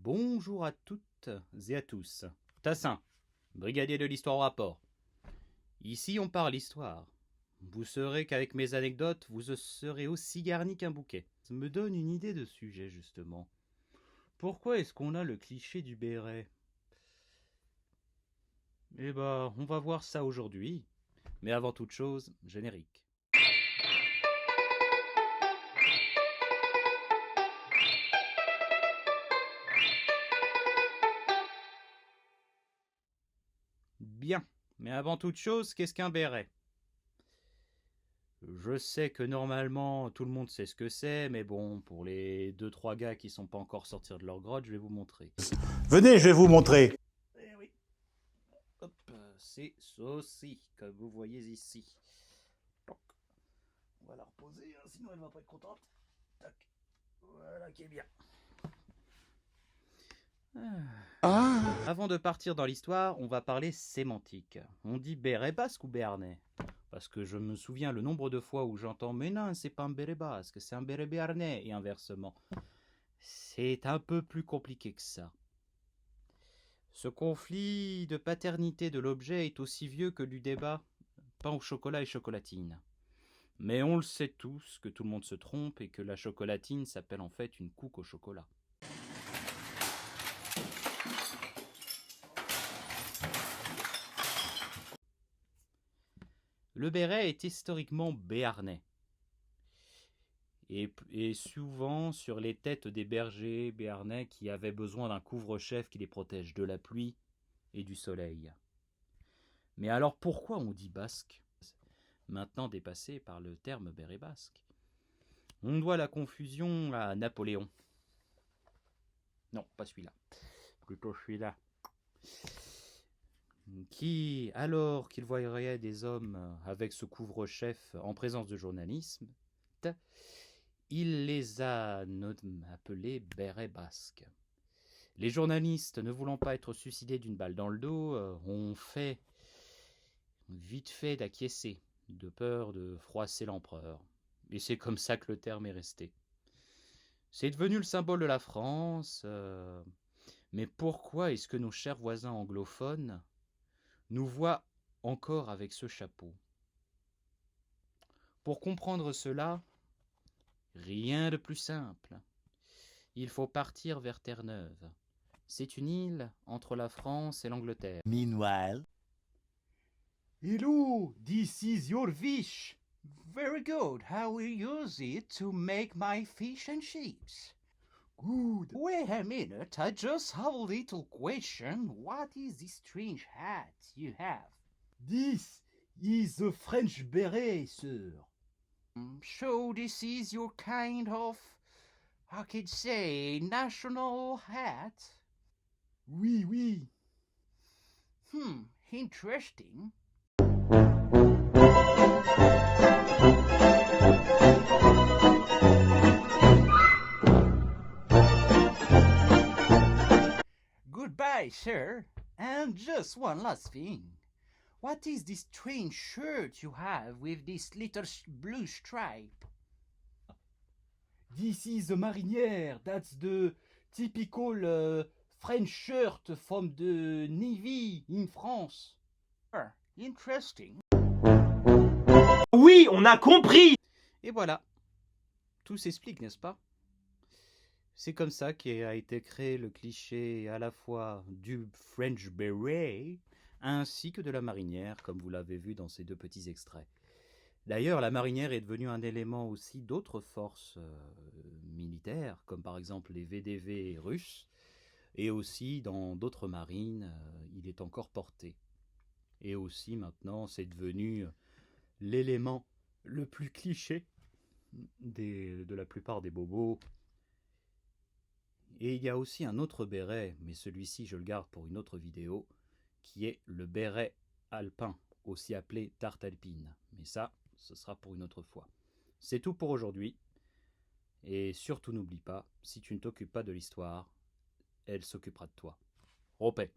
Bonjour à toutes et à tous. Tassin, brigadier de l'histoire au rapport. Ici on parle histoire. Vous saurez qu'avec mes anecdotes, vous serez aussi garni qu'un bouquet. Ça me donne une idée de sujet justement. Pourquoi est-ce qu'on a le cliché du béret? Eh ben, on va voir ça aujourd'hui. Mais avant toute chose, générique. Bien, mais avant toute chose, qu'est-ce qu'un béret? Je sais que normalement tout le monde sait ce que c'est, mais bon, pour les 2-3 gars qui sont pas encore sortis de leur grotte, je vais vous montrer. Venez, je vais vous montrer. Eh oui. Hop, c'est ceci, comme vous voyez ici. Toc. On va la reposer, hein, sinon elle va pas être contente. Tac. Voilà qui est bien. Avant de partir dans l'histoire, on va parler sémantique. On dit béret basque ou béarnais? Parce que je me souviens le nombre de fois où j'entends « Mais non, c'est pas un béret basque, c'est un béret béarnais » et inversement. C'est un peu plus compliqué que ça. Ce conflit de paternité de l'objet est aussi vieux que du débat pain au chocolat et chocolatine. Mais on le sait tous que tout le monde se trompe et que la chocolatine s'appelle en fait une couque au chocolat. Le béret est historiquement béarnais. Et souvent sur les têtes des bergers béarnais qui avaient besoin d'un couvre-chef qui les protège de la pluie et du soleil. Mais alors pourquoi on dit basque, maintenant dépassé par le terme béret basque? On doit la confusion à Napoléon. Non, pas celui-là. Plutôt celui-là. Qui, alors qu'il voyait des hommes avec ce couvre-chef en présence de journalisme, il les a appelés bérets basques. Les journalistes, ne voulant pas être suicidés d'une balle dans le dos, ont fait vite fait d'acquiescer, de peur de froisser l'empereur. Et c'est comme ça que le terme est resté. C'est devenu le symbole de la France. Mais pourquoi est-ce que nos chers voisins anglophones nous voient encore avec ce chapeau? Pour comprendre cela, rien de plus simple. Il faut partir vers Terre-Neuve. C'est une île entre la France et l'Angleterre. Meanwhile. Hello, this is your fish. Very good. I will use it to make my fish and chips. Good. Wait a minute, I just have a little question. What is this strange hat you have? This is a French beret, sir. So this is your kind of, I could say, national hat? Oui, oui. Interesting. Goodbye, sir. And just one last thing. What is this strange shirt you have with this little blue stripe? This is a marinière. That's the typical French shirt from the Navy in France. Interesting. Oui, on a compris. Et voilà. Tout s'explique, n'est-ce pas? C'est comme ça qu'a été créé le cliché à la fois du French beret ainsi que de la marinière, comme vous l'avez vu dans ces deux petits extraits. D'ailleurs, la marinière est devenue un élément aussi d'autres forces militaires, comme par exemple les VDV russes, et aussi dans d'autres marines, il est encore porté. Et aussi maintenant, c'est devenu l'élément le plus cliché de la plupart des bobos. Et il y a aussi un autre béret, mais celui-ci je le garde pour une autre vidéo, qui est le béret alpin, aussi appelé tarte alpine. Mais ça, ce sera pour une autre fois. C'est tout pour aujourd'hui. Et surtout n'oublie pas, si tu ne t'occupes pas de l'histoire, elle s'occupera de toi. Ropé.